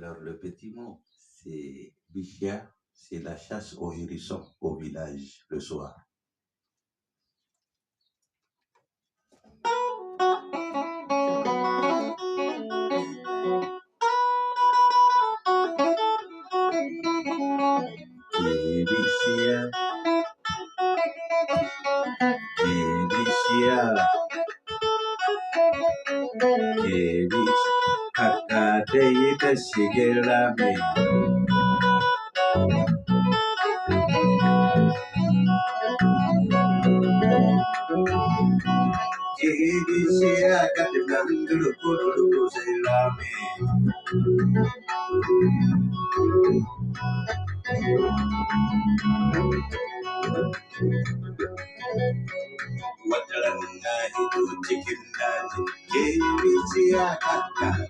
Alors, le petit mot, c'est Bichia, c'est la chasse aux hérissons au village le soir. Bichia, Bichia, Kakadei da Shigerame. Bichia, Kakadei da Shigerame. Wataranga itu cikin daji, Bichia, Kakadei.